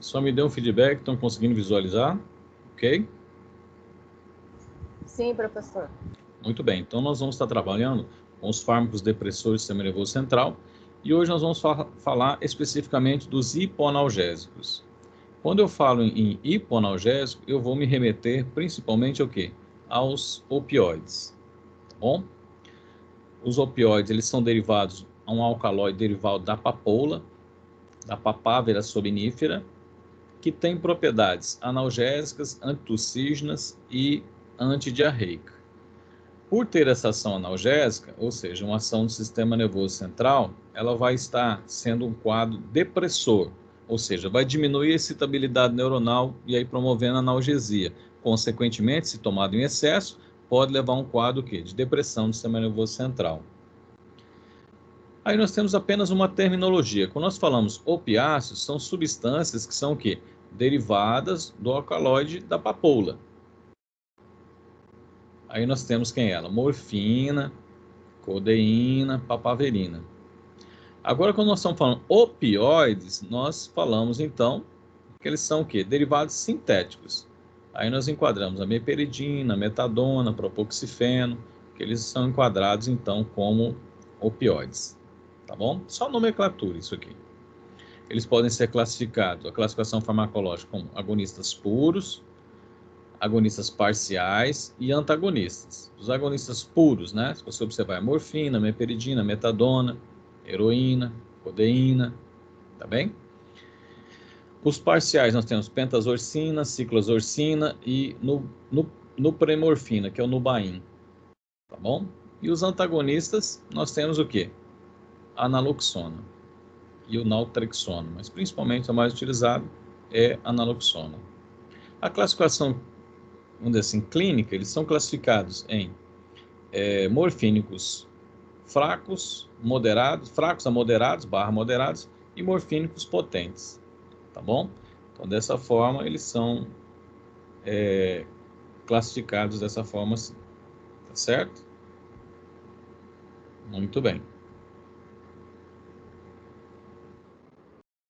Só me dê um feedback, estão conseguindo visualizar? Ok? Sim, professor. Muito bem, então nós vamos estar trabalhando com os fármacos depressores do sistema nervoso central e hoje nós vamos falar especificamente dos hipoanalgésicos. Quando eu falo em hipoanalgésico, eu vou me remeter principalmente ao quê? Aos opioides, tá bom? Os opioides, eles são derivados a um alcaloide derivado da papoula, da papávera sominífera, que tem propriedades analgésicas, antitussígenas e antidiarreica. Por ter essa ação analgésica, ou seja, uma ação do sistema nervoso central, ela vai estar sendo um quadro depressor, ou seja, vai diminuir a excitabilidade neuronal e aí promovendo a analgesia. Consequentemente, se tomado em excesso, pode levar a um quadro de depressão do sistema nervoso central. Aí nós temos apenas uma terminologia. Quando nós falamos opiáceos, são substâncias que são o quê? Derivadas do alcaloide da papoula. Aí nós temos quem é ela? Morfina, codeína, papaverina. Agora, quando nós estamos falando opioides, nós falamos então que eles são o quê? Derivados sintéticos. Aí nós enquadramos a meperidina, a metadona, propoxifeno, que eles são enquadrados então como opioides. Tá bom? Só nomenclatura isso aqui. Eles podem ser classificados, a classificação farmacológica, como agonistas puros, agonistas parciais e antagonistas. Os agonistas puros, né? Se você observar, morfina, meperidina, metadona, heroína, codeína, tá bem? Os parciais nós temos pentazorcina, ciclozorcina e nupremorfina, que é o Nubain, tá bom? E os antagonistas nós temos o quê? A naloxona e o naltrexona, mas principalmente o mais utilizado é a naloxona. A classificação, vamos dizer assim, clínica, eles são classificados em morfínicos fracos, moderados, fracos a moderados, moderados, e morfínicos potentes, tá bom? Então, dessa forma, eles são classificados dessa forma, tá certo? Muito bem.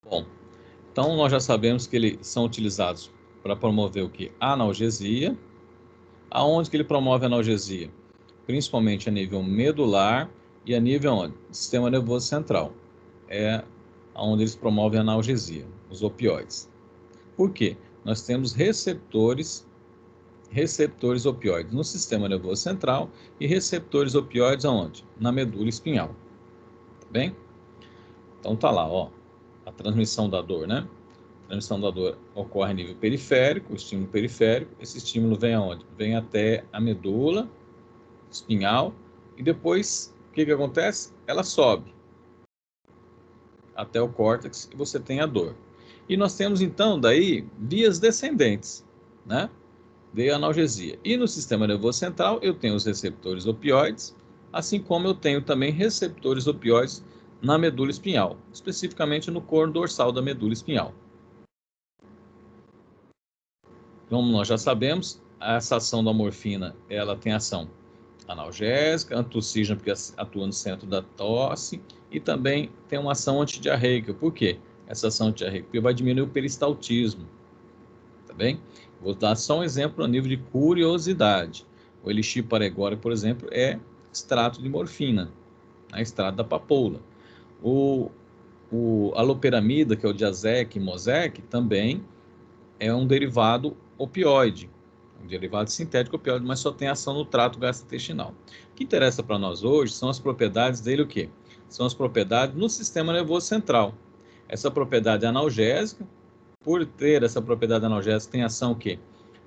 Bom, então nós já sabemos que eles são utilizados para promover o que? Analgesia. Aonde que ele promove analgesia? Principalmente a nível medular e a nível onde? Sistema nervoso central. É onde eles promovem a analgesia, os opioides. Por quê? Nós temos receptores opioides no sistema nervoso central e receptores opioides aonde? Na medula espinhal. Tá bem? Então tá lá, ó, a transmissão da dor, né? A transmissão da dor ocorre a nível periférico, o estímulo periférico. Esse estímulo vem aonde? Vem até a medula espinhal e depois, o que acontece? Ela sobe até o córtex e você tem a dor. E nós temos então daí vias descendentes, né? De analgesia. E no sistema nervoso central eu tenho os receptores opioides, assim como eu tenho também receptores opioides na medula espinhal, especificamente no corno dorsal da medula espinhal. Como nós já sabemos, essa ação da morfina, ela tem ação analgésica, antitussígena, porque atua no centro da tosse, e também tem uma ação antidiarreica. Por quê? Essa ação antidiarreica? Porque vai diminuir o peristaltismo, tá bem? Vou dar só um exemplo a nível de curiosidade. O elixir paregórico, por exemplo, é extrato de morfina, né? Extrato da papoula. A loperamida, que é o Diazec e Mosec, também é um derivado opioide, um derivado sintético opioide, mas só tem ação no trato gastrointestinal. O que interessa para nós hoje são as propriedades dele, o quê? São as propriedades no sistema nervoso central. Essa propriedade analgésica, por ter essa propriedade analgésica, tem ação o quê?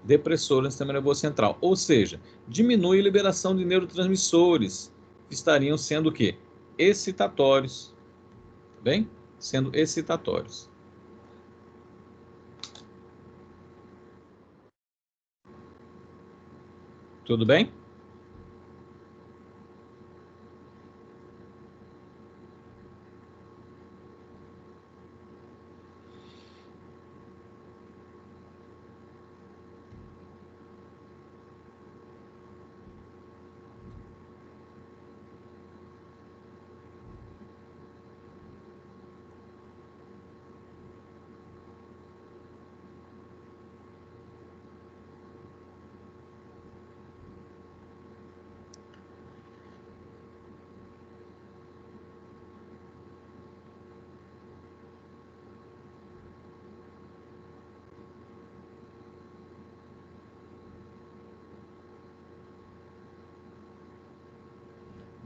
Depressora no sistema nervoso central, ou seja, diminui a liberação de neurotransmissores, que estariam sendo o quê? Excitatórios, tá bem? Sendo excitatórios. Tudo bem?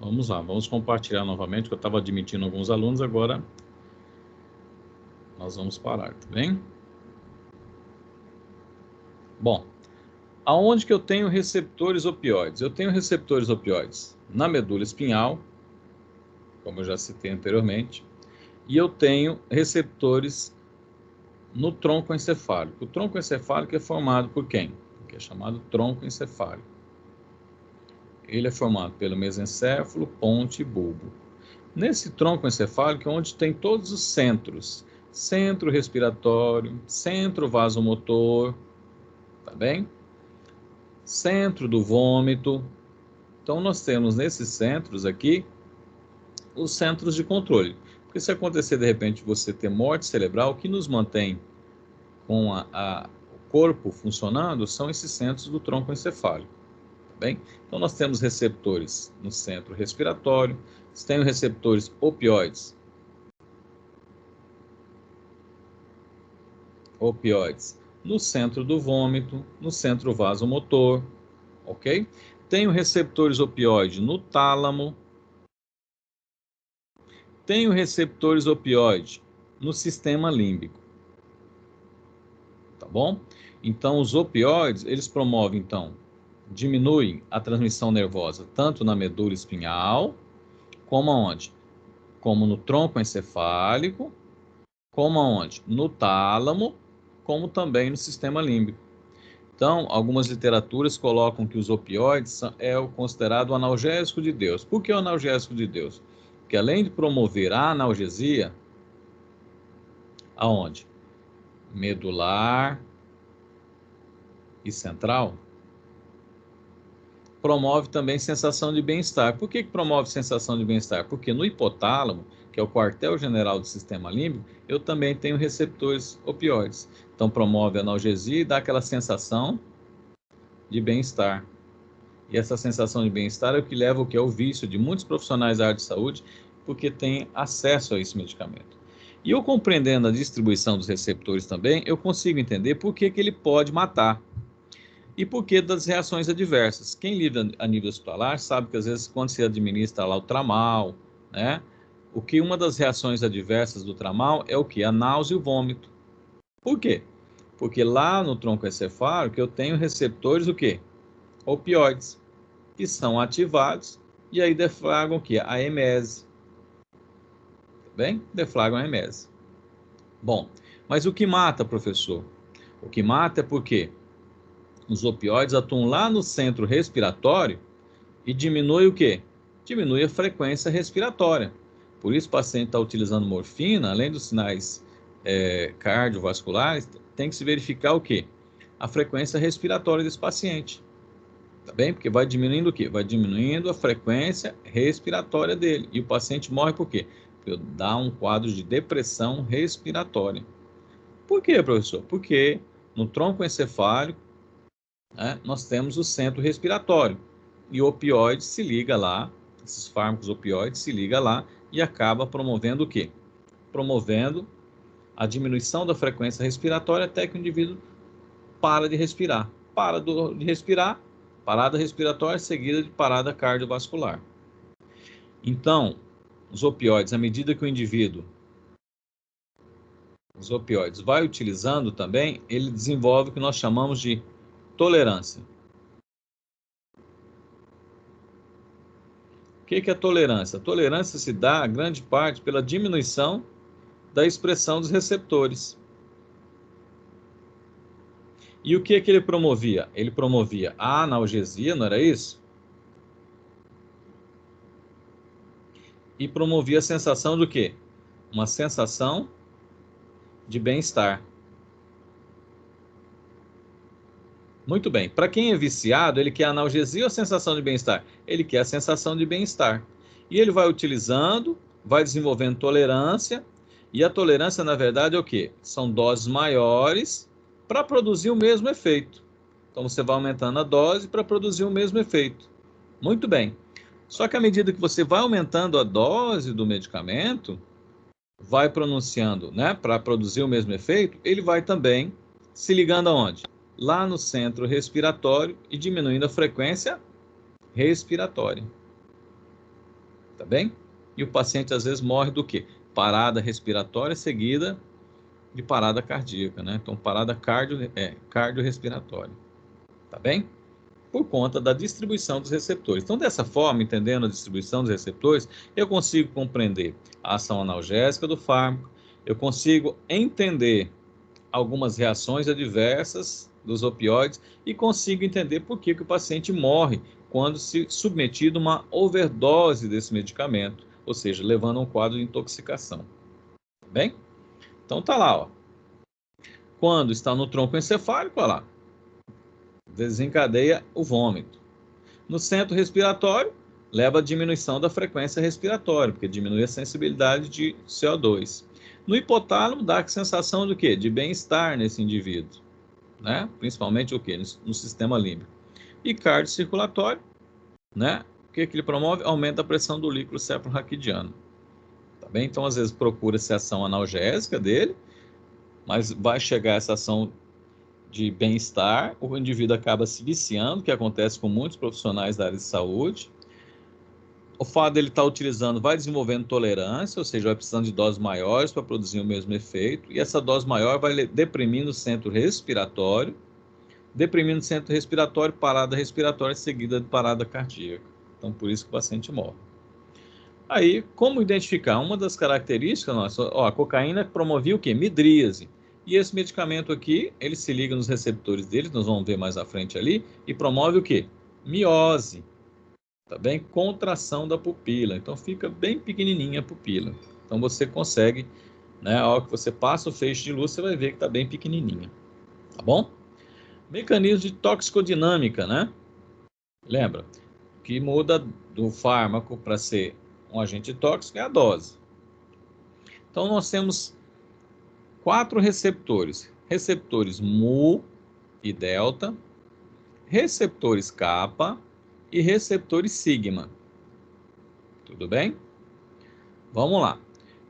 Vamos lá, vamos compartilhar novamente, que eu estava admitindo alguns alunos, agora nós vamos parar, tá bem? Bom, aonde que eu tenho receptores opioides? Eu tenho receptores opioides na medula espinhal, como eu já citei anteriormente, e eu tenho receptores no tronco encefálico. O tronco encefálico é formado por quem? Que é chamado tronco encefálico. Ele é formado pelo mesencéfalo, ponte e bulbo. Nesse tronco encefálico é onde tem todos os centros. Centro respiratório, centro vasomotor, tá bem? Centro do vômito. Então, nós temos nesses centros aqui os centros de controle. Porque se acontecer, de repente, você ter morte cerebral, o que nos mantém com o corpo funcionando são esses centros do tronco encefálico. Tá bem? Então, nós temos receptores no centro respiratório, tem receptores opioides no centro do vômito, no centro vasomotor, ok? Tenho receptores opioides no tálamo, tenho receptores opioides no sistema límbico, tá bom? Então, os opioides, eles promovem, então, diminuem a transmissão nervosa, tanto na medula espinhal, como aonde? Como no tronco encefálico, como aonde? No tálamo, como também no sistema límbico. Então, algumas literaturas colocam que os opioides é o considerado analgésico de Deus. Por que o analgésico de Deus? Porque além de promover a analgesia, aonde? Medular e central, promove também sensação de bem-estar. Por que promove sensação de bem-estar? Porque no hipotálamo, que é o quartel-general do sistema límbico, eu também tenho receptores opioides. Então, promove a analgesia e dá aquela sensação de bem-estar. E essa sensação de bem-estar é o que leva o que é o vício de muitos profissionais da área de saúde, porque têm acesso a esse medicamento. E eu compreendendo a distribuição dos receptores também, eu consigo entender por que ele pode matar. E por que das reações adversas? Quem lida a nível hospitalar sabe que às vezes quando se administra lá o tramal, né? O que uma das reações adversas do tramal é o que? A náusea e o vômito. Por quê? Porque lá no tronco encefálico eu tenho receptores o quê? Opioides, que são ativados e aí deflagram o quê? A emese. Tá bem? Deflagram a emese. Bom, mas o que mata, professor? O que mata é porque os opioides atuam lá no centro respiratório e diminui o quê? Diminui a frequência respiratória. Por isso, o paciente está utilizando morfina, além dos sinais cardiovasculares, tem que se verificar o quê? A frequência respiratória desse paciente. Tá bem? Porque vai diminuindo o quê? Vai diminuindo a frequência respiratória dele. E o paciente morre por quê? Porque dá um quadro de depressão respiratória. Por quê, professor? Porque no tronco encefálico, né, nós temos o centro respiratório. E o opioide se liga lá, esses fármacos opioides se liga lá e acaba promovendo o quê? Promovendo a diminuição da frequência respiratória até que o indivíduo para de respirar. De respirar, parada respiratória seguida de parada cardiovascular. Então, os opioides, à medida que o indivíduo os opioides vai utilizando também, ele desenvolve o que nós chamamos de tolerância. O que é tolerância? A tolerância se dá, grande parte, pela diminuição da expressão dos receptores. E o que ele promovia? Ele promovia a analgesia, não era isso? E promovia a sensação do quê? Uma sensação de bem-estar. Muito bem. Para quem é viciado, ele quer analgesia ou sensação de bem-estar? Ele quer a sensação de bem-estar. E ele vai utilizando, vai desenvolvendo tolerância. E a tolerância, na verdade, é o quê? São doses maiores para produzir o mesmo efeito. Então, você vai aumentando a dose para produzir o mesmo efeito. Muito bem. Só que à medida que você vai aumentando a dose do medicamento, vai pronunciando, né, para produzir o mesmo efeito, ele vai também se ligando aonde? Lá no centro respiratório e diminuindo a frequência respiratória. tá bem? E o paciente às vezes morre do quê? Parada respiratória seguida de parada cardíaca, né? Então, parada cardiorrespiratória, tá bem? Por conta da distribuição dos receptores. Então, dessa forma, entendendo a distribuição dos receptores, eu consigo compreender a ação analgésica do fármaco, eu consigo entender algumas reações adversas dos opioides e consigo entender por que o paciente morre quando se submetido a uma overdose desse medicamento, ou seja, levando a um quadro de intoxicação. Tá bem? Então tá lá, ó. Quando está no tronco encefálico, olha lá, desencadeia o vômito. No centro respiratório, leva à diminuição da frequência respiratória, porque diminui a sensibilidade de CO2. No hipotálamo, dá a sensação do quê? De bem-estar nesse indivíduo, né? Principalmente o quê? No sistema límbico. E cardiocirculatório, né? O que ele promove? Aumenta a pressão do líquido cefalorraquidiano. Tá bem? Então, às vezes, procura-se a ação analgésica dele, mas vai chegar essa ação de bem-estar, o indivíduo acaba se viciando, que acontece com muitos profissionais da área de saúde. O fato dele estar utilizando vai desenvolvendo tolerância, ou seja, vai precisando de doses maiores para produzir o mesmo efeito, e essa dose maior vai deprimindo o centro respiratório, deprimindo o centro respiratório, parada respiratória seguida de parada cardíaca. Então, por isso que o paciente morre. Aí, como identificar? Uma das características nossa, ó, a cocaína promovia o quê? Midríase. E esse medicamento aqui, ele se liga nos receptores dele, nós vamos ver mais à frente ali, e promove o quê? Miose. Tá bem? Contração da pupila. Então, fica bem pequenininha a pupila. Então, você consegue, né? A hora que você passa o feixe de luz, você vai ver que está bem pequenininha. Tá bom? Mecanismo de toxicodinâmica, né? Lembra? Que muda do fármaco para ser um agente tóxico é a dose. Então, nós temos 4 receptores. Receptores mu e delta, receptores kappa e receptores sigma. Tudo bem? Vamos lá.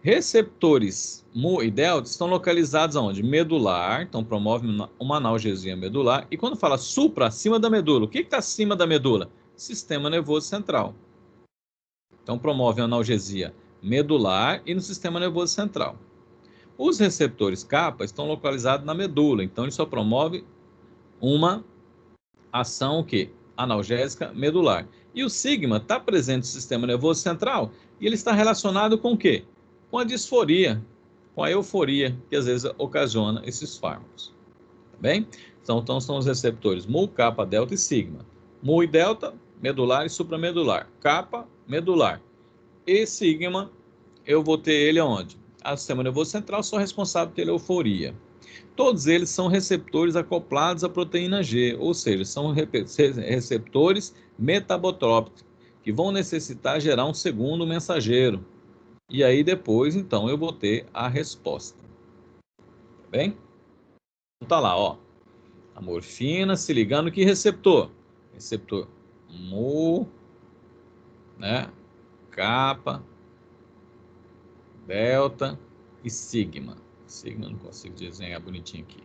Receptores mu e delta estão localizados onde? Medular, então promove uma analgesia medular. E quando fala supra, acima da medula, o que está acima da medula? Sistema nervoso central. Então promove uma analgesia medular e no sistema nervoso central. Os receptores kappa estão localizados na medula, então ele só promove uma ação o quê? Analgésica medular. E o sigma está presente no sistema nervoso central e ele está relacionado com o quê? Com a disforia, com a euforia que às vezes ocasiona esses fármacos. Tá bem? Então são os receptores mu, kappa, delta e sigma. Mu e delta, medular e supramedular. Kappa, medular. E sigma, eu vou ter ele aonde? O sistema nervoso central só responsável pela euforia. Todos eles são receptores acoplados à proteína G, ou seja, são receptores metabotrópicos, que vão necessitar gerar um segundo mensageiro. E aí depois, então, eu vou ter a resposta. Tá bem? Então tá lá, ó. A morfina se ligando que receptor? Receptor mu, né? Kappa, delta e sigma. Sigma eu não consigo desenhar bonitinho aqui.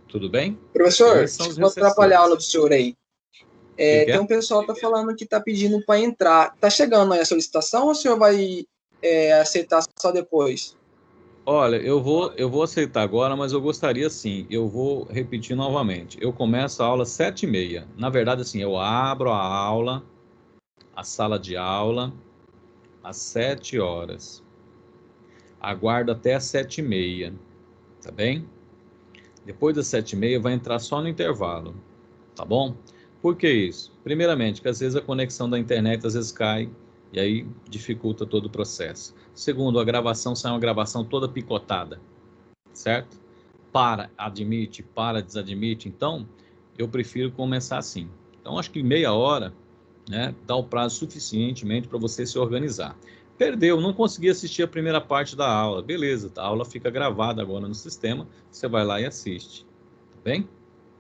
Tudo bem? Professor, vou atrapalhar a aula do senhor aí. Tem um pessoal que está falando que está pedindo para entrar. Está chegando aí a solicitação ou o senhor vai aceitar só depois? Olha, eu vou aceitar agora, mas eu gostaria sim. Eu vou repetir novamente. Eu começo a aula às 7h30. Na verdade, assim, eu abro a aula, a sala de aula, às 7 horas. Aguardo até às 7h30, tá bem? Depois das 7h30 vai entrar só no intervalo, tá bom? Por que isso? Primeiramente, que às vezes a conexão da internet às vezes cai e aí dificulta todo o processo. Segundo, a gravação sai uma gravação toda picotada, certo? Para, admite, para, desadmite. Então, eu prefiro começar assim. Então, acho que meia hora, né, dá o prazo suficientemente para você se organizar. Perdeu, não consegui assistir a primeira parte da aula. Beleza, a aula fica gravada agora no sistema, você vai lá e assiste. Tá bem?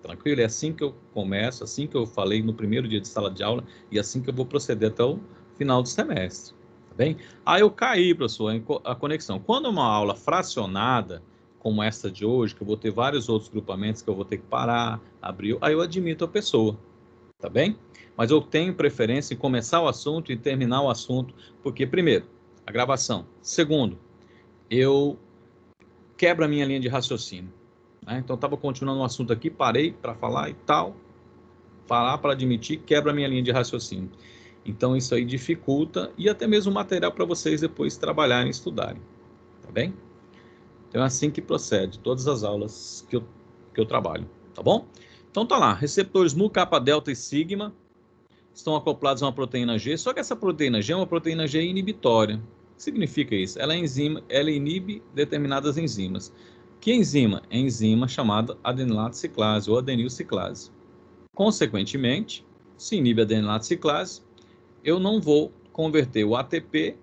Tranquilo? É assim que eu começo, assim que eu falei no primeiro dia de sala de aula e assim que eu vou proceder até o final do semestre. Tá bem? Aí eu caí, professor, a conexão. Quando é uma aula fracionada, como essa de hoje, que eu vou ter vários outros grupamentos que eu vou ter que parar, abrir, aí eu admito a pessoa. Tá bem? Mas eu tenho preferência em começar o assunto e terminar o assunto, porque, primeiro, a gravação. Segundo, eu quebro a minha linha de raciocínio. Né? Então, estava continuando um assunto aqui, parei para falar e tal, parar para admitir, quebra a minha linha de raciocínio. Então, isso aí dificulta e até mesmo material para vocês depois trabalharem e estudarem. Tá bem? Então, é assim que procede todas as aulas que eu trabalho. Tá bom? Então, tá lá. Receptores mu, kappa, delta e sigma estão acoplados a uma proteína G, só que essa proteína G é uma proteína G inibitória. O que significa isso? Ela inibe determinadas enzimas. Que enzima? É a enzima chamada adenilato ciclase ou adenil ciclase. Consequentemente, se inibe a adenilato ciclase, eu não vou converter o ATP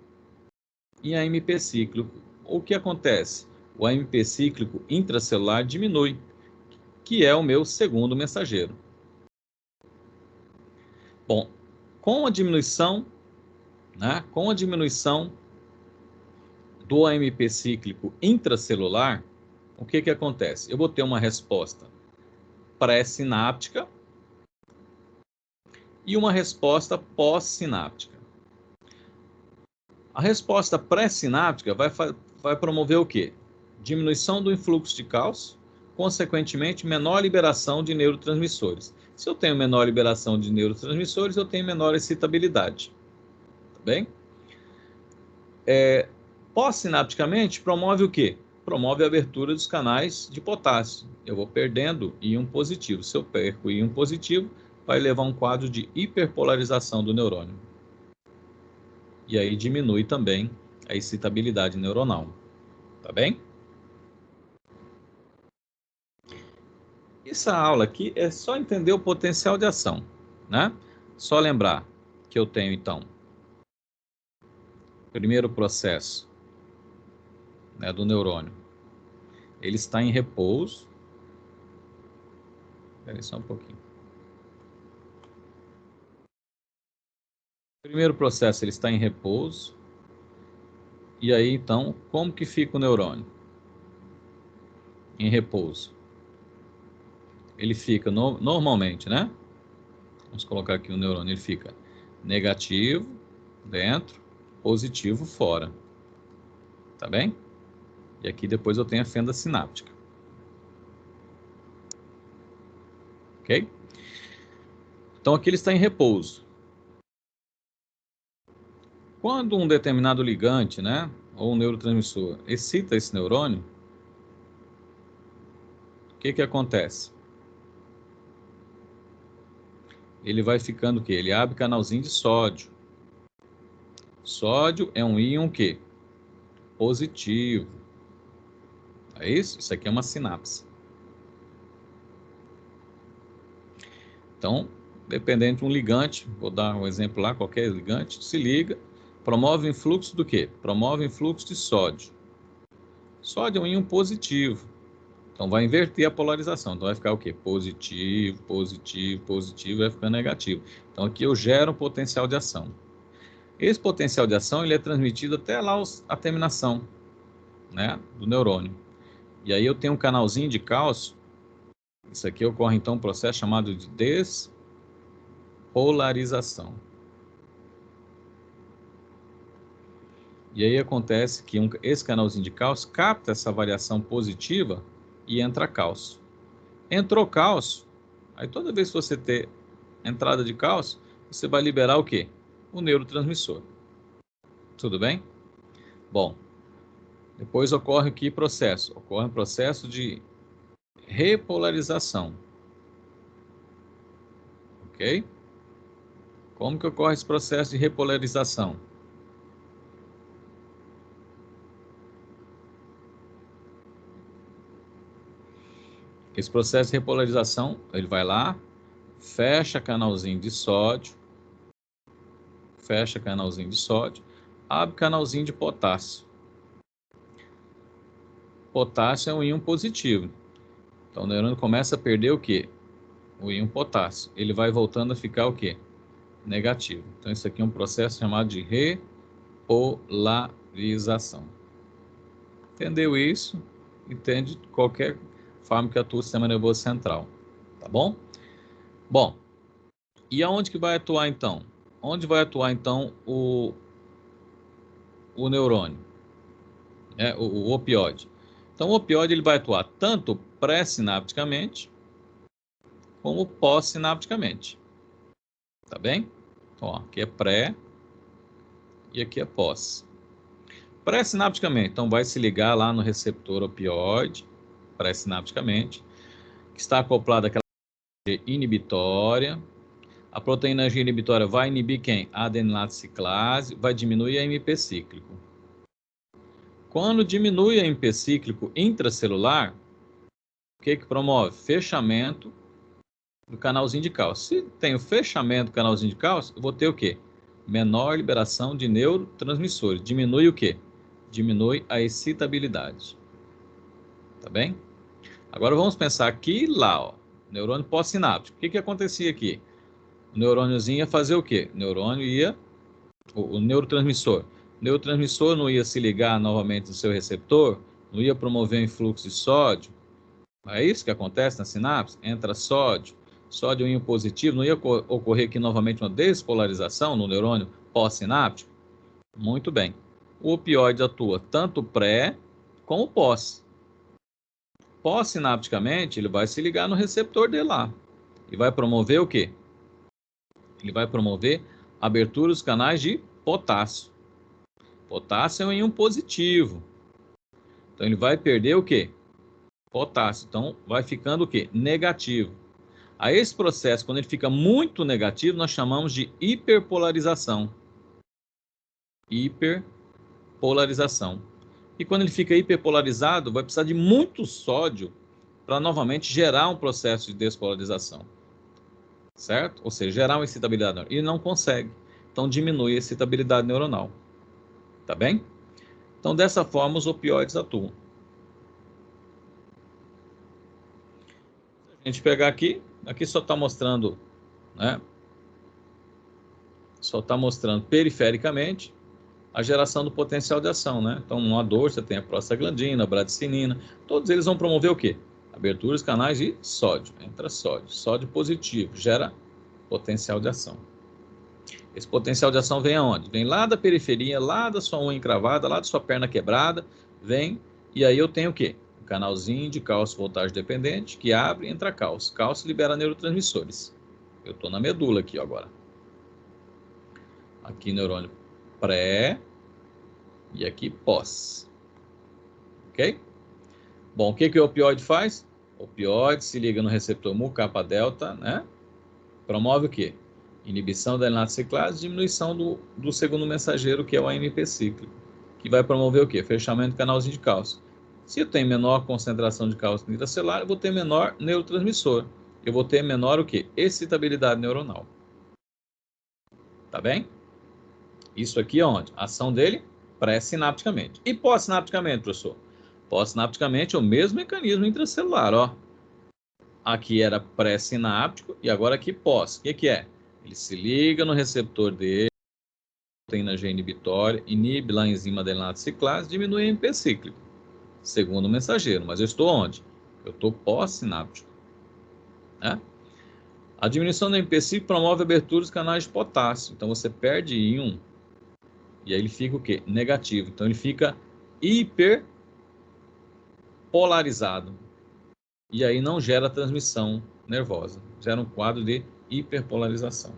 em AMP cíclico. O que acontece? O AMP cíclico intracelular diminui, que é o meu segundo mensageiro. Bom, com a diminuição do AMP cíclico intracelular, o que acontece? Eu vou ter uma resposta pré-sináptica e uma resposta pós-sináptica. A resposta pré-sináptica vai promover o quê? Diminuição do influxo de cálcio, consequentemente, menor liberação de neurotransmissores. Se eu tenho menor liberação de neurotransmissores, eu tenho menor excitabilidade. Tá bem? Pós-sinapticamente, promove o quê? Promove a abertura dos canais de potássio. Eu vou perdendo íon positivo. Se eu perco íon positivo, vai levar a um quadro de hiperpolarização do neurônio. E aí diminui também a excitabilidade neuronal. Tá bem? Essa aula aqui é só entender o potencial de ação, né? Só lembrar que eu tenho, então, primeiro processo, né, do neurônio. Ele está em repouso. Espera aí só um pouquinho. Primeiro processo, ele está em repouso. E aí, então, como que fica o neurônio? Em repouso. Ele fica normalmente, né? Vamos colocar aqui o neurônio. Ele fica negativo dentro, positivo fora. Tá bem? E aqui depois eu tenho a fenda sináptica. Ok? Então aqui ele está em repouso. Quando um determinado ligante, né, ou um neurotransmissor, excita esse neurônio, o que acontece? Ele vai ficando o quê? Ele abre canalzinho de sódio. Sódio é um íon que? Positivo. É isso? Isso aqui é uma sinapse. Então, dependendo de um ligante, vou dar um exemplo lá, qualquer ligante, se liga, promove o influxo do quê? Promove o influxo de sódio. Sódio é um íon positivo. Então, vai inverter a polarização. Então, vai ficar o quê? Positivo, positivo, positivo, vai ficar negativo. Então, aqui eu gero um potencial de ação. Esse potencial de ação ele é transmitido até lá a terminação, né, do neurônio. E aí eu tenho um canalzinho de cálcio. Isso aqui ocorre, então, um processo chamado de despolarização. E aí acontece que esse canalzinho de cálcio capta essa variação positiva e entra cálcio. Entrou cálcio, aí toda vez que você ter entrada de cálcio, você vai liberar o quê? O neurotransmissor. Tudo bem? Bom, depois ocorre aqui processo. Ocorre um processo de repolarização. Ok? Como que ocorre esse processo de repolarização? Esse processo de repolarização, ele vai lá, fecha canalzinho de sódio, abre canalzinho de potássio. Potássio é um íon positivo. Então o neurônio começa a perder o quê? O íon potássio. Ele vai voltando a ficar o quê? Negativo. Então isso aqui é um processo chamado de repolarização. Entendeu isso? Entende qualquer forma que atua o sistema nervoso central. Tá bom? Bom, E aonde que vai atuar então? Onde vai atuar então o neurônio? O opioide. Então o opioide ele vai atuar tanto pré-sinapticamente como pós-sinapticamente. Tá bem? Então, ó, aqui é pré e aqui é pós. Pré-sinapticamente, então vai se ligar lá no receptor opioide, pré-sinapticamente, que está acoplado àquela inibitória. A proteína G inibitória vai inibir quem? A adenilato ciclase, vai diminuir a MP cíclico. Quando diminui a MP cíclico intracelular, o que promove? Fechamento do canalzinho de cálcio. Se tem o fechamento do canalzinho de cálcio, eu vou ter o quê? Menor liberação de neurotransmissores. Diminui o quê? Diminui a excitabilidade. Tá bem? Agora vamos pensar aqui lá, ó, neurônio pós-sináptico. O que acontecia aqui? O neurôniozinho ia fazer o quê? O neurotransmissor. O neurotransmissor não ia se ligar novamente no seu receptor, não ia promover um influxo de sódio. É isso que acontece na sinapse? Entra sódio, sódio íon positivo, não ia ocorrer aqui novamente uma despolarização no neurônio pós-sináptico? Muito bem. O opioide atua tanto pré como pós. Pós-sinapticamente, ele vai se ligar no receptor dele lá. E vai promover o quê? Ele vai promover abertura dos canais de potássio. Potássio é um íon positivo. Então, ele vai perder o quê? Potássio. Então, vai ficando o quê? Negativo. A esse processo, quando ele fica muito negativo, nós chamamos de hiperpolarização. Hiperpolarização. E quando ele fica hiperpolarizado, vai precisar de muito sódio para novamente gerar um processo de despolarização. Certo? Ou seja, gerar uma excitabilidade neuronal. E não consegue. Então, diminui a excitabilidade neuronal. Tá bem? Então, dessa forma, os opioides atuam. Se a gente pegar aqui só está mostrando, né? Só está mostrando perifericamente a geração do potencial de ação, né? Então, uma dor, você tem a prostaglandina, a bradicinina, todos eles vão promover o quê? Abertura dos canais de sódio, entra sódio, sódio positivo, gera potencial de ação. Esse potencial de ação vem aonde? Vem lá da periferia, lá da sua unha encravada, lá da sua perna quebrada, vem, e aí eu tenho o quê? Um canalzinho de cálcio voltagem dependente, que abre e entra cálcio. Cálcio libera neurotransmissores. Eu estou na medula aqui agora. Aqui neurônio pré e aqui pós. Ok? Bom, o que o opioide faz? O opioide se liga no receptor mu-kappa-delta, né? Promove o quê? Inibição da adenilato ciclase, diminuição do segundo mensageiro, que é o AMP cíclico, que vai promover o quê? Fechamento do canalzinho de cálcio. Se eu tenho menor concentração de cálcio intracelular, eu vou ter menor neurotransmissor. Eu vou ter menor o quê? Excitabilidade neuronal. Tá bem? Isso aqui é onde? A ação dele pré-sinapticamente. E pós-sinapticamente, professor? Pós-sinapticamente é o mesmo mecanismo intracelular, ó. Aqui era pré-sináptico e agora aqui pós. O que é? Ele se liga no receptor dele, proteína G inibitória, inibe lá a enzima adenilato ciclase, diminui o MP cíclico. Segundo mensageiro, mas eu estou onde? Eu estou pós-sináptico. Né? A diminuição do MP cíclico promove a abertura dos canais de potássio. Então você perde íon e aí ele fica o quê? Negativo. Então ele fica hiperpolarizado. E aí não gera transmissão nervosa. Gera um quadro de hiperpolarização.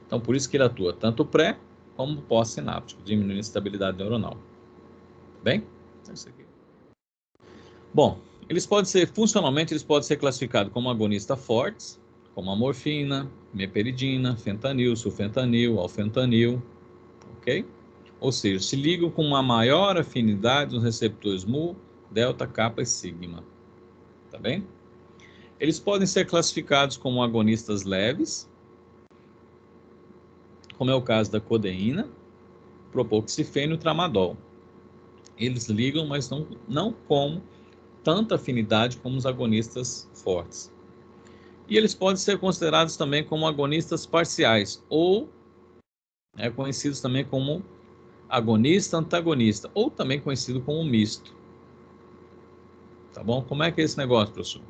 Então por isso que ele atua tanto pré como pós-sináptico, diminuindo a estabilidade neuronal. Bem? É isso aqui. Bom, funcionalmente eles podem ser classificados como agonistas fortes, como a morfina, meperidina, fentanil, sulfentanil, alfentanil, ok? Ou seja, se ligam com uma maior afinidade nos receptores mu, delta, kappa e sigma. Tá bem? Eles podem ser classificados como agonistas leves, como é o caso da codeína, propoxifeno e tramadol. Eles ligam, mas não com tanta afinidade como os agonistas fortes. E eles podem ser considerados também como agonistas parciais, ou conhecidos também como agonista-antagonista, ou também conhecido como misto. Tá bom? Como é que é esse negócio, professor?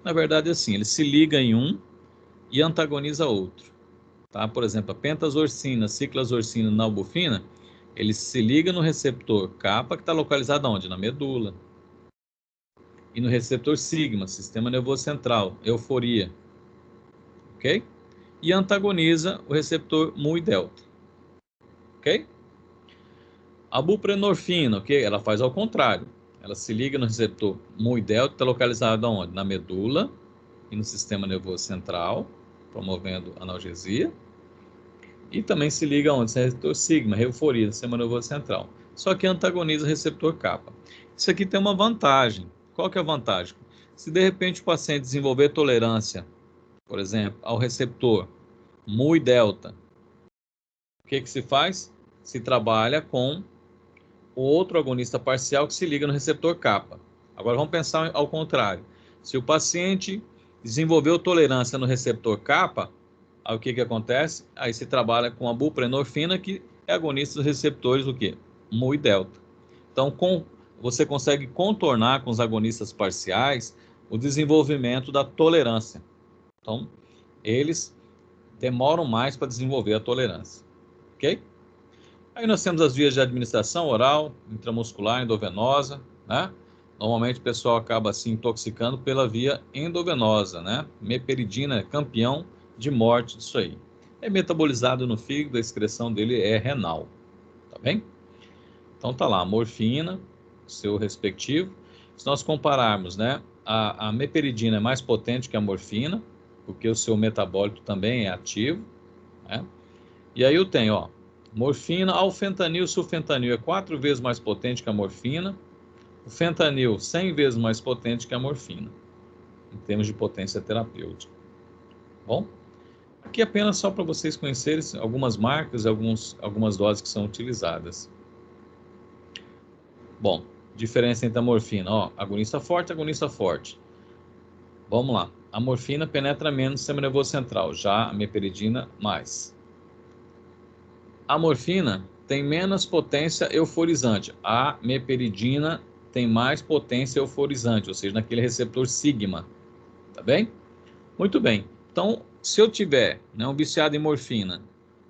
Na verdade, é assim, ele se liga em um e antagoniza outro. tá? Por exemplo, a pentazorcina, ciclazorcina, nalbufina, ele se liga no receptor kappa, que está localizado onde? Na medula. E no receptor sigma, sistema nervoso central, euforia. Ok? E antagoniza o receptor mu e delta. Ok? A buprenorfina, ok? Ela faz ao contrário. Ela se liga no receptor mu e delta, está localizado onde? Na medula e no sistema nervoso central, promovendo analgesia. E também se liga onde? No receptor sigma, euforia, no sistema nervoso central. Só que antagoniza o receptor kappa. Isso aqui tem uma vantagem. Qual que é a vantagem? Se de repente o paciente desenvolver tolerância, por exemplo, ao receptor mu e delta, o que se faz? Se trabalha com o outro agonista parcial que se liga no receptor kappa. Agora vamos pensar ao contrário. Se o paciente desenvolveu tolerância no receptor kappa, aí o que acontece? Aí se trabalha com a buprenorfina, que é agonista dos receptores o quê? Mu e delta. Então, você consegue contornar com os agonistas parciais o desenvolvimento da tolerância. Então, eles demoram mais para desenvolver a tolerância. Ok? Aí nós temos as vias de administração oral, intramuscular, endovenosa, né? Normalmente o pessoal acaba se intoxicando pela via endovenosa, né? Meperidina é campeão de morte disso aí. É metabolizado no fígado, a excreção dele é renal, tá bem? Então tá lá, a morfina, seu respectivo. Se nós compararmos, né? A meperidina é mais potente que a morfina, porque o seu metabólito também é ativo, né? E aí eu tenho, ó, morfina, o fentanil, sulfentanil é 4 vezes mais potente que a morfina. O fentanil, 100 vezes mais potente que a morfina, em termos de potência terapêutica. Bom, aqui apenas só para vocês conhecerem algumas marcas e algumas doses que são utilizadas. Bom, diferença entre a morfina, ó, agonista forte. Vamos lá, a morfina penetra menos no sistema nervoso central, já a meperidina mais. A morfina tem menos potência euforizante. A meperidina tem mais potência euforizante, ou seja, naquele receptor sigma. Tá bem? Muito bem. Então, se eu tiver, né, um viciado em morfina,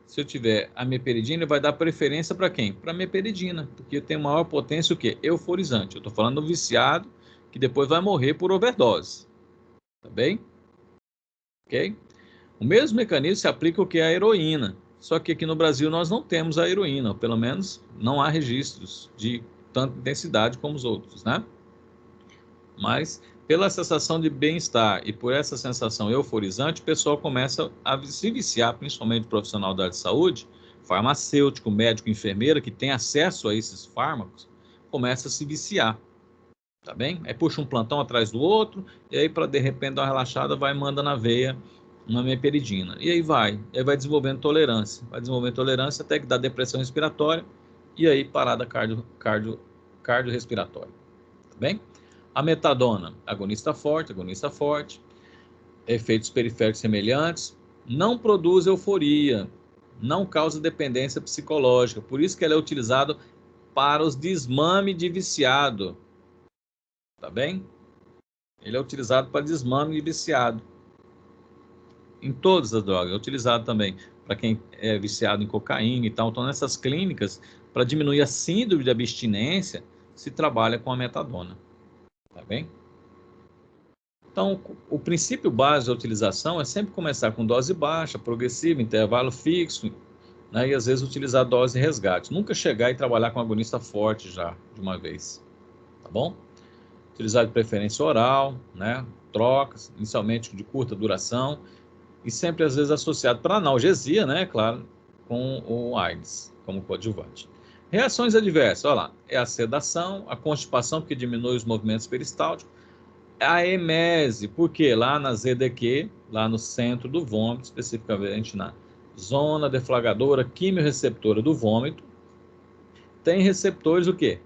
se eu tiver a meperidina, vai dar preferência para quem? Para a meperidina, porque tem maior potência o quê? Euforizante. Eu estou falando do viciado que depois vai morrer por overdose. Tá bem? Ok? O mesmo mecanismo se aplica ao que é a heroína. Só que aqui no Brasil nós não temos a heroína, ou pelo menos não há registros de tanta intensidade como os outros, né? Mas pela sensação de bem-estar e por essa sensação euforizante, o pessoal começa a se viciar, principalmente o profissional da área de saúde, farmacêutico, médico, enfermeira, que tem acesso a esses fármacos, começa a se viciar, tá bem? Aí puxa um plantão atrás do outro, e aí para de repente dar uma relaxada, vai e manda na veia uma meperidina. E aí vai desenvolvendo tolerância. Vai desenvolvendo tolerância até que dá depressão respiratória e aí parada cardiorrespiratória. Tá bem? A metadona, agonista forte, efeitos periféricos semelhantes, não produz euforia, não causa dependência psicológica. Por isso que ela é utilizada para os desmame de viciado. Tá bem? Ele é utilizado para desmame de viciado. Em todas as drogas, é utilizado também para quem é viciado em cocaína e tal. Então, nessas clínicas, para diminuir a síndrome de abstinência, se trabalha com a metadona, tá bem? Então, o princípio básico da utilização é sempre começar com dose baixa, progressiva, intervalo fixo, né? E às vezes utilizar dose resgate. Nunca chegar e trabalhar com agonista forte já, de uma vez, tá bom? Utilizar de preferência oral, né? Trocas, inicialmente de curta duração, e sempre, às vezes, associado para analgesia, né, claro, com o AIDS, como coadjuvante. Reações adversas, olha lá, é a sedação, a constipação, porque diminui os movimentos peristálticos, a emese, porque lá na ZDQ, lá no centro do vômito, especificamente na zona deflagradora quimiorreceptora do vômito, tem receptores o quê?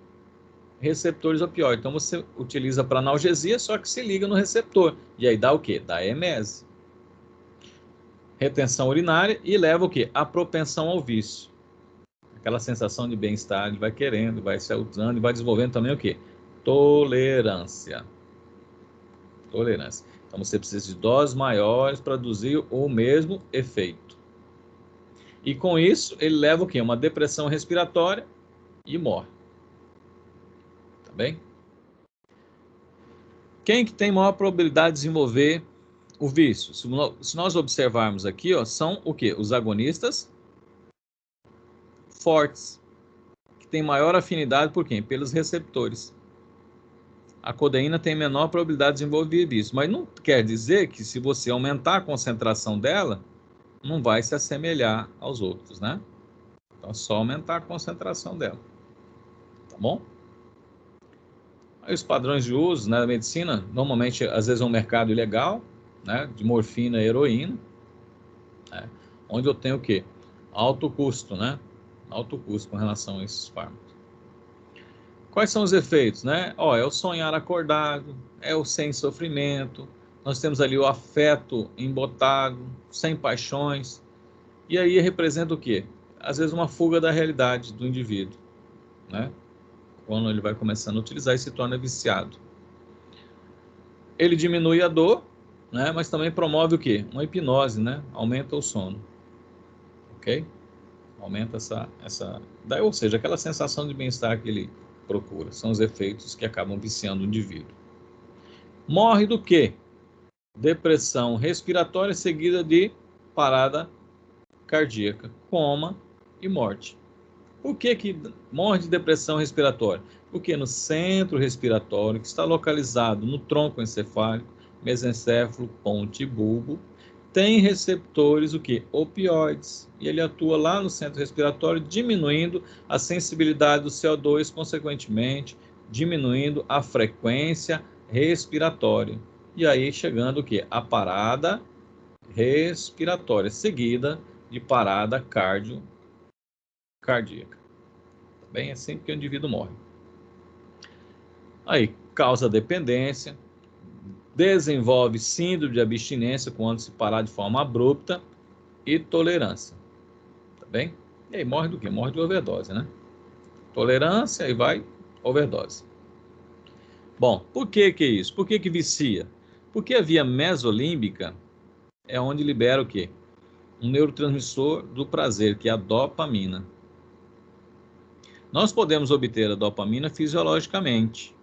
Receptores opioides. Então, você utiliza para analgesia, só que se liga no receptor. E aí dá o quê? Dá emese. Retenção urinária e leva o quê? A propensão ao vício. Aquela sensação de bem-estar, ele vai querendo, vai se usando e vai desenvolvendo também o quê? Tolerância. Tolerância. Então você precisa de doses maiores para produzir o mesmo efeito. E com isso, ele leva o quê? Uma depressão respiratória e morre. Tá bem? Quem que tem maior probabilidade de desenvolver o vício? Se nós observarmos aqui, ó, são o quê? Os agonistas fortes, que tem maior afinidade por quem? Pelos receptores. A codeína tem menor probabilidade de desenvolver vício, mas não quer dizer que se você aumentar a concentração dela, não vai se assemelhar aos outros, né? Então, é só aumentar a concentração dela. Tá bom? Aí os padrões de uso, né, da medicina, normalmente, às vezes é um mercado ilegal, né, de morfina e heroína, né, onde eu tenho o quê? Alto custo, né? Alto custo com relação a esses fármacos. Quais são os efeitos, né? Ó, é o sonhar acordado, é o sem sofrimento, nós temos ali o afeto embotado, sem paixões, e aí representa o quê? Às vezes uma fuga da realidade do indivíduo, né? Quando ele vai começando a utilizar e se torna viciado. Ele diminui a dor, né? Mas também promove o quê? Uma hipnose, né? Aumenta o sono, ok? Aumenta ou seja, aquela sensação de bem-estar que ele procura. São os efeitos que acabam viciando o indivíduo. Morre do quê? Depressão respiratória seguida de parada cardíaca, coma e morte. Por que morre de depressão respiratória? Porque no centro respiratório, que está localizado no tronco encefálico, mesencéfalo, ponte e bulbo, tem receptores o quê? Opioides. E ele atua lá no centro respiratório, diminuindo a sensibilidade do CO2, consequentemente, diminuindo a frequência respiratória. E aí chegando o quê? A parada respiratória, seguida de parada cardíaca. Tá bem? É assim que o indivíduo morre. Aí, causa dependência, desenvolve síndrome de abstinência quando se parar de forma abrupta e tolerância. Tá bem? E aí morre do quê? Morre de overdose, né? Tolerância e vai overdose. Bom, por que que é isso? Por que que vicia? Porque a via mesolímbica é onde libera o quê? Um neurotransmissor do prazer, que é a dopamina. Nós podemos obter a dopamina fisiologicamente,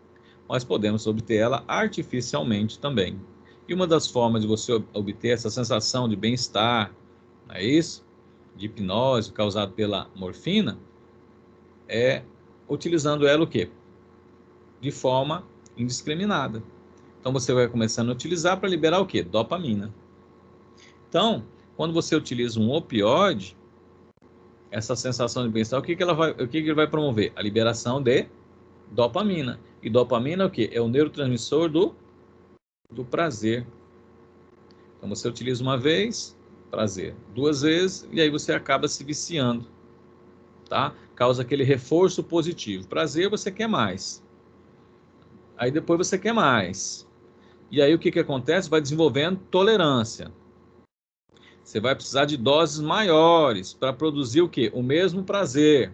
mas podemos obter ela artificialmente também. E uma das formas de você obter essa sensação de bem-estar, não é isso? De hipnose causado pela morfina, é utilizando ela o quê? De forma indiscriminada. Então você vai começando a utilizar para liberar o quê? Dopamina. Então, quando você utiliza um opioide, essa sensação de bem-estar, o que ele vai promover? A liberação de dopamina. E dopamina é o quê? É o neurotransmissor do prazer. Então você utiliza uma vez, prazer, duas vezes, e aí você acaba se viciando, tá? Causa aquele reforço positivo. Prazer você quer mais. Aí depois você quer mais. E aí o que acontece? Vai desenvolvendo tolerância. Você vai precisar de doses maiores para produzir o quê? O mesmo prazer.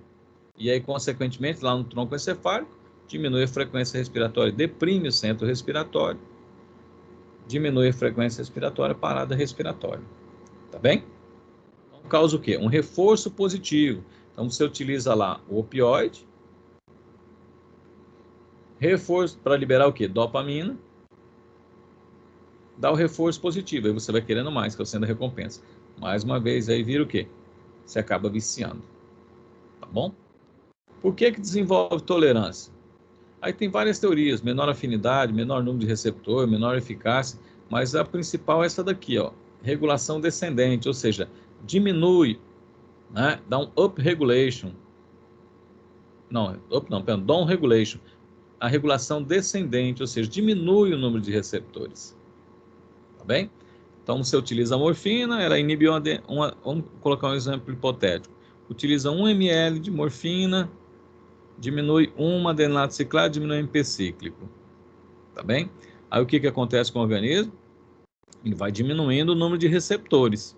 E aí, consequentemente, lá no tronco encefálico, diminui a frequência respiratória, deprime o centro respiratório, diminui a frequência respiratória, parada respiratória. Tá bem? Então, causa o quê? Um reforço positivo. Então, você utiliza lá o opioide, reforço para liberar o quê? Dopamina, dá o reforço positivo, aí você vai querendo mais, que é o centro da recompensa. Mais uma vez, aí vira o quê? Você acaba viciando. Tá bom? Por que desenvolve tolerância? Aí tem várias teorias, menor afinidade, menor número de receptor, menor eficácia, mas a principal é essa daqui, ó, regulação descendente, ou seja, diminui, né, dá um up regulation, perdão, down regulation, a regulação descendente, ou seja, diminui o número de receptores, tá bem? Então você utiliza a morfina, ela inibe vamos colocar um exemplo hipotético, utiliza 1 ml de morfina, diminui 1 adenato ciclado, diminui MP cíclico. Tá bem? Aí o que acontece com o organismo? Ele vai diminuindo o número de receptores.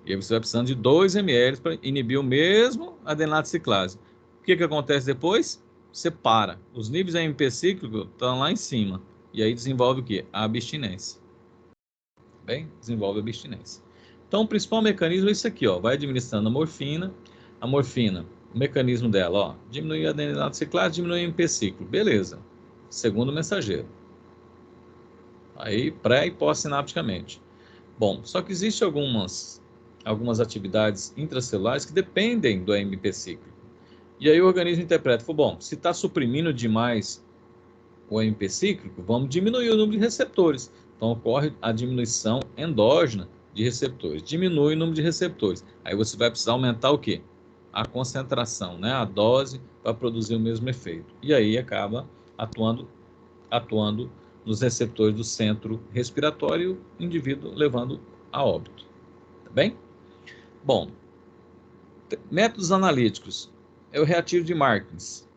E aí você vai precisando de 2 ml para inibir o mesmo adenato ciclase. O que acontece depois? Você para. Os níveis de MP cíclico estão lá em cima. E aí desenvolve o quê? A abstinência. Tá bem? Desenvolve a abstinência. Então, o principal mecanismo é isso aqui, ó, vai administrando a morfina, o mecanismo dela, ó, diminui a adenosinato ciclase, diminui o MP ciclo, beleza, segundo mensageiro. Aí, pré e pós-sinapticamente. Bom, só que existem algumas atividades intracelulares que dependem do AMP cíclico. E aí o organismo interpreta, bom, se está suprimindo demais o AMP cíclico, vamos diminuir o número de receptores. Então ocorre a diminuição endógena de receptores. Diminui o número de receptores. Aí você vai precisar aumentar o quê? A concentração, né? A dose para produzir o mesmo efeito. E aí acaba atuando nos receptores do centro respiratório, o indivíduo levando a óbito. Tá bem? Bom, métodos analíticos. É o reativo de Markins,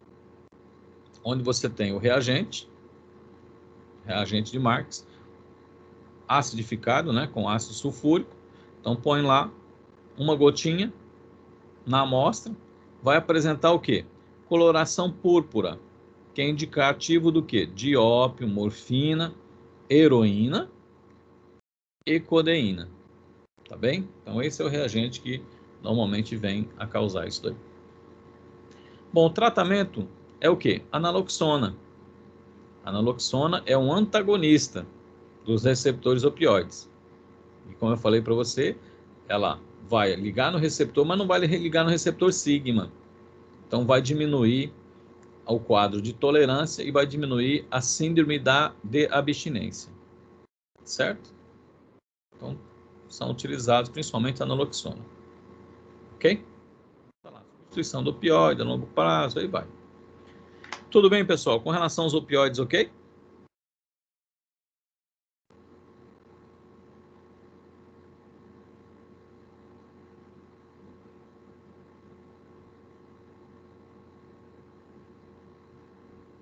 onde você tem o reagente de Markins, acidificado, né, com ácido sulfúrico. Então põe lá uma gotinha na amostra, vai apresentar o quê? Coloração púrpura, que é indicativo do quê? De ópio, morfina, heroína e codeína. Tá bem? Então esse é o reagente que normalmente vem a causar isso daí. Bom, o tratamento é o quê? Analoxona. A naloxona é um antagonista dos receptores opioides. E como eu falei para você, ela vai ligar no receptor, mas não vai ligar no receptor sigma. Então vai diminuir o quadro de tolerância e vai diminuir a síndrome de abstinência. Certo? Então, são utilizados principalmente a naloxona. Ok? Substituição do opioide a longo prazo, aí vai. Tudo bem, pessoal? Com relação aos opioides, ok?